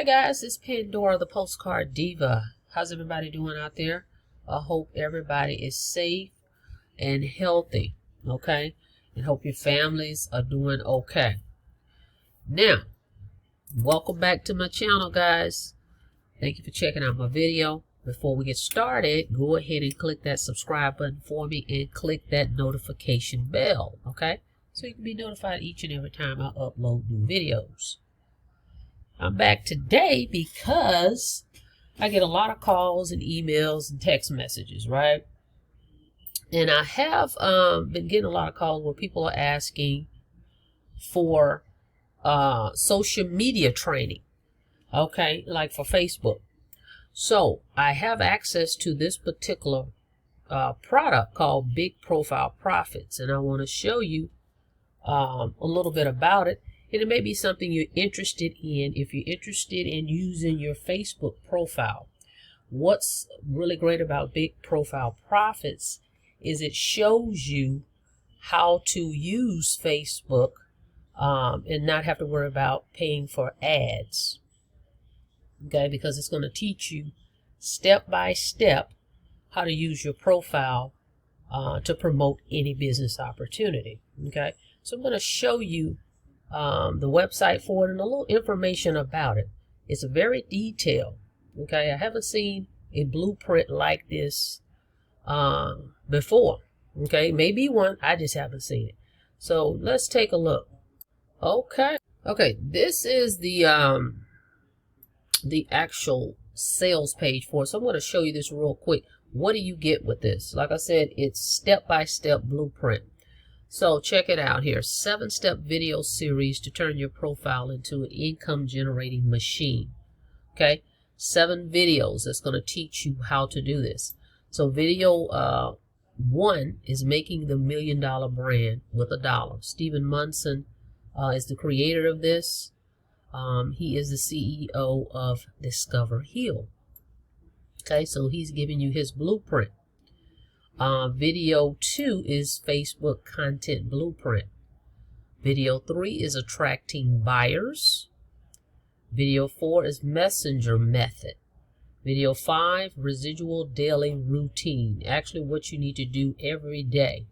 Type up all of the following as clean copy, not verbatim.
Hi guys, it's Pandora, the Postcard Diva. How's everybody doing out there? I hope everybody is safe and healthy, okay? And hope your families are doing okay. Now, welcome back to my channel, guys. Thank you for checking out my video. Before we get started, go ahead and click that subscribe button for me and click that notification bell, okay? So you can be notified each and every time I upload new videos. I'm back today because I get a lot of calls and emails and text messages, right? And I have been getting a lot of calls where people are asking for social media training, okay, like for Facebook. So I have access to this particular product called Big Profile Profits, and I want to show you a little bit about it. And it may be something you're interested in if you're interested in using your Facebook profile. What's really great about Big Profile Profits is it shows you how to use Facebook and not have to worry about paying for ads. Okay, because it's going to teach you step by step how to use your profile to promote any business opportunity. Okay, so I'm going to show you the website for it and a little information about it. It's very detailed. Okay, I haven't seen a blueprint like this before. Okay, maybe one, I just haven't seen it. So let's take a look. Okay, this is the actual sales page for it. So I'm going to show you this real quick. What do you get with this? Like I said, it's step-by-step blueprint. So check it out here. 7-step video series to turn your profile into an income generating machine. Okay, 7 videos that's going to teach you how to do this. So video 1 is making the $1 million brand with $1. Stephen Munson is the creator of this. He is the CEO of Discover Heal. Okay, so he's giving you his blueprint. Video 2 is Facebook Content Blueprint. Video 3 is Attracting Buyers. Video 4 is Messenger Method. Video 5, Residual Daily Routine. Actually, what you need to do every day.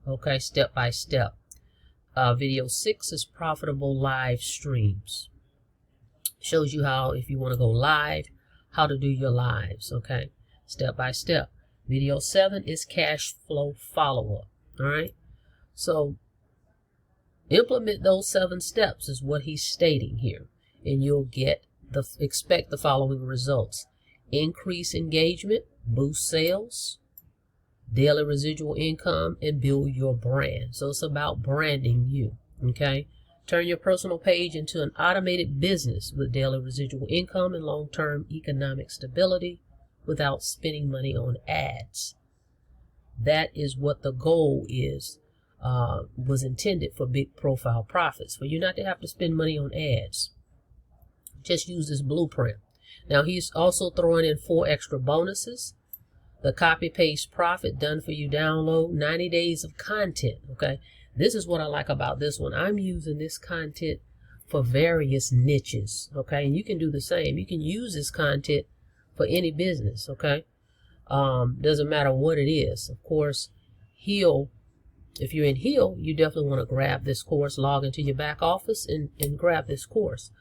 Okay, step by step. Video 6 is Profitable Live Streams. Shows you how, if you want to go live, how to do your lives. Okay, step by step. Video 7 is Cash Flow Follow-Up. All right, so implement those 7 steps is what he's stating here, and you'll expect the following results: increase engagement, boost sales, daily residual income, and build your brand. So it's about branding you. Okay, turn your personal page into an automated business with daily residual income and long-term economic stability without spending money on ads. That is what the goal is, was intended for Big Profile Profits, for you not to have to spend money on ads. Just use this blueprint. Now he's also throwing in 4 extra bonuses. The copy paste profit done for you download, 90 days of content. Okay, this is what I like about this one. I'm using this content for various niches. Okay, and you can do the same. You can use this content for any business. Okay, doesn't matter what it is. Of course, Heal, if you're in Heal, you definitely want to grab this course, log into your back office and grab this course.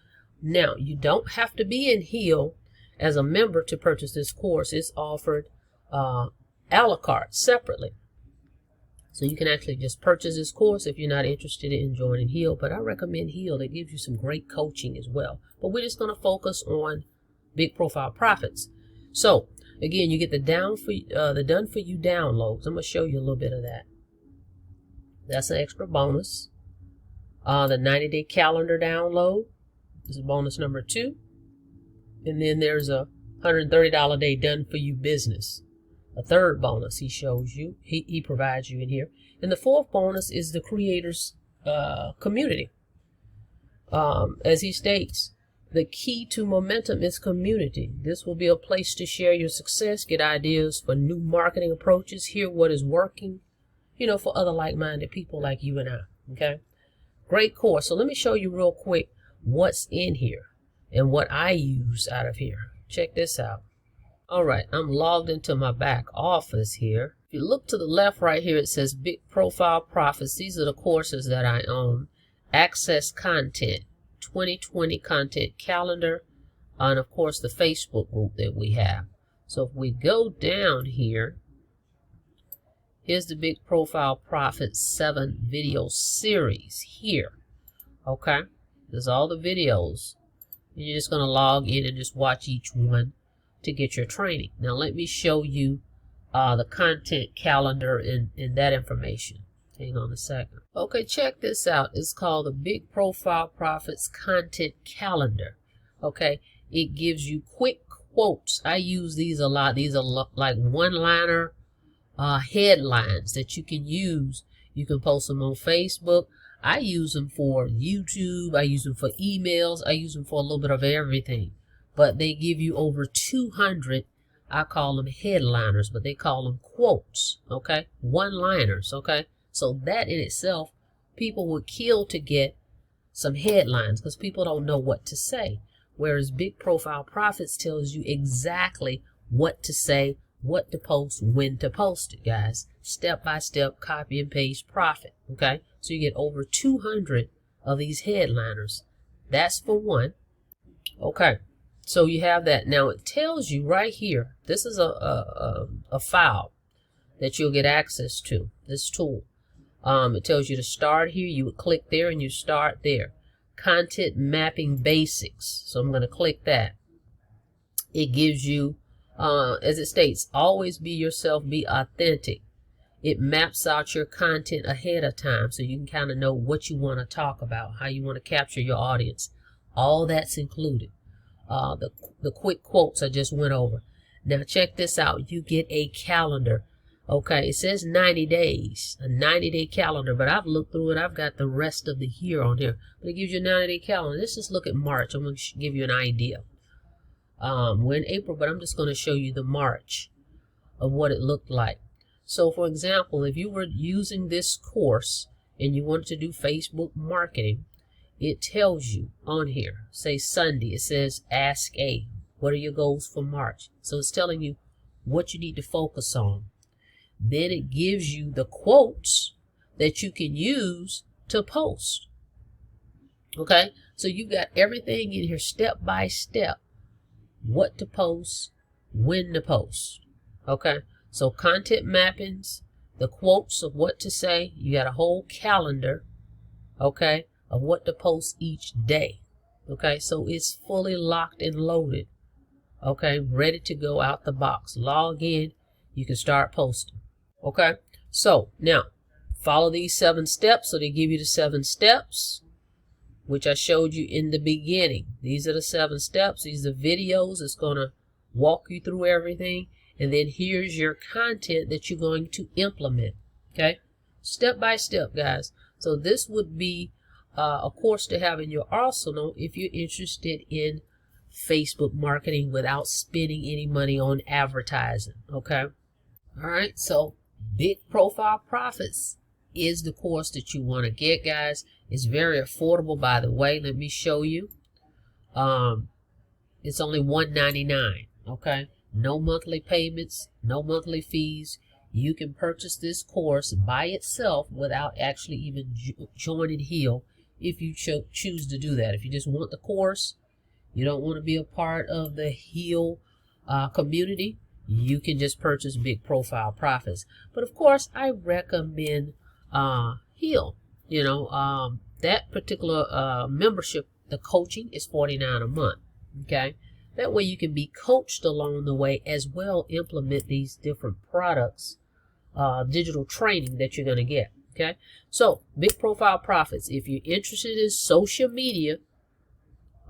Now, you don't have to be in Heal as a member to purchase this course. It's offered a la carte separately. So you can actually just purchase this course if you're not interested in joining Heal. But I recommend Heal. It gives you some great coaching as well. But we're just going to focus on Big Profile Profits. So again, you get the done for you downloads. I'm going to show you a little bit of that. That's an extra bonus. The 90-day calendar download is bonus number 2. And then there's a $130 day done for you business. A third bonus he shows you, he provides you in here. And the 4th bonus is the creator's community. As he states, the key to momentum is community. This will be a place to share your success, get ideas for new marketing approaches, hear what is working, for other like-minded people like you and I. Okay, great course. So let me show you real quick what's in here. and what I use out of here. Check this out. All right, I'm logged into my back office here. If you look to the left right here, it says Big Profile Profits. These are the courses that I own. Access Content, 2020 Content Calendar, and of course the Facebook group that we have. So if we go down here, here's the Big Profile Profits 7 video series here. Okay, there's all the videos. And you're just going to log in and just watch each one to get your training. Now let me show you the content calendar and that information. Hang on a second. Okay, check this out. It's called the Big Profile Profits Content Calendar. Okay, it gives you quick quotes. I use these a lot. These are like one-liner headlines that you can use. You can post them on Facebook. I use them for YouTube. I use them for emails. I use them for a little bit of everything. But they give you over 200, I call them headliners, but they call them quotes, okay? One-liners, okay? So that in itself, people would kill to get some headlines because people don't know what to say. Whereas Big Profile Profits tells you exactly what to say, what to post, when to post it, guys. Step by step, copy and paste profit, okay? So you get over 200 of these headliners. That's for one. Okay, so you have that. Now it tells you right here, this is a file that you'll get access to, this tool. It tells you to start here. You would click there and you start there. Content Mapping Basics. So I'm going to click that. It gives you, as it states, always be yourself, be authentic. It maps out your content ahead of time so you can kind of know what you want to talk about, how you want to capture your audience. All that's included. The quick quotes I just went over. Now check this out. You get a calendar. Okay, it says 90 days, a 90-day calendar, but I've looked through it. I've got the rest of the year on here, but it gives you a 90-day calendar. Let's just look at March. I'm going to give you an idea. We're in April, but I'm just going to show you the March of what it looked like. So, for example, if you were using this course and you wanted to do Facebook marketing, it tells you on here, say Sunday, it says Ask A. What are your goals for March? So it's telling you what you need to focus on. Then it gives you the quotes that you can use to post. Okay, so you've got everything in here step by step. What to post, when to post. Okay, so content mappings, the quotes of what to say. You got a whole calendar, okay, of what to post each day. Okay, so it's fully locked and loaded. Okay, ready to go out the box. Log in, you can start posting. Okay, so now follow these 7 steps. So they give you the 7 steps, which I showed you in the beginning. These are the 7 steps. These are videos. It's going to walk you through everything. And then here's your content that you're going to implement. Okay, step by step, guys. So this would be a course to have in your arsenal if you're interested in Facebook marketing without spending any money on advertising. Okay, all right, so Big Profile Profits is the course that you want to get, guys. It's very affordable, by the way. Let me show you. It's only $1.99. Okay, no monthly payments, no monthly fees. You can purchase this course by itself without actually even joining Heal if you choose to do that. If you just want the course, you don't want to be a part of the Heal community, you can just purchase Big Profile Profits. But of course, I recommend Heal. You know, that particular membership, the coaching is $49 a month. Okay, that way you can be coached along the way as well. Implement these different products, digital training that you're going to get. Okay, so Big Profile Profits. If you're interested in social media,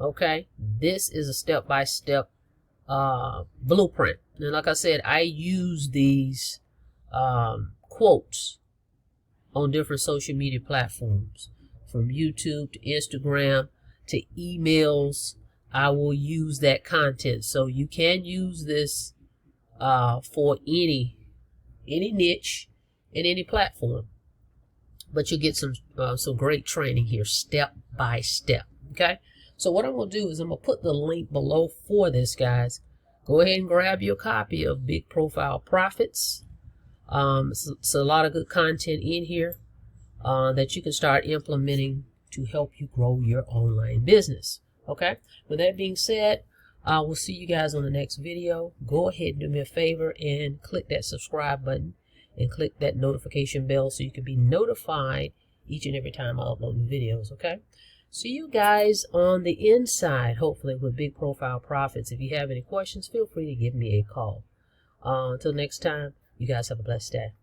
okay, this is a step-by-step blueprint. And like I said, I use these quotes on different social media platforms, from YouTube to Instagram to emails. I will use that content. So you can use this for any niche in any platform. But you get some great training here, step by step. Okay, So what I'm going to do is I'm going to put the link below for this, guys. Go ahead and grab your copy of Big Profile Profits. It's a lot of good content in here that you can start implementing to help you grow your online business. Okay, with that being said, I will see you guys on the next video. Go ahead and do me a favor and click that subscribe button and click that notification bell so you can be notified each and every time I upload new videos. Okay, see you guys on the inside, hopefully, with Big Profile Profits. If you have any questions, feel free to give me a call. Until next time, you guys have a blessed day.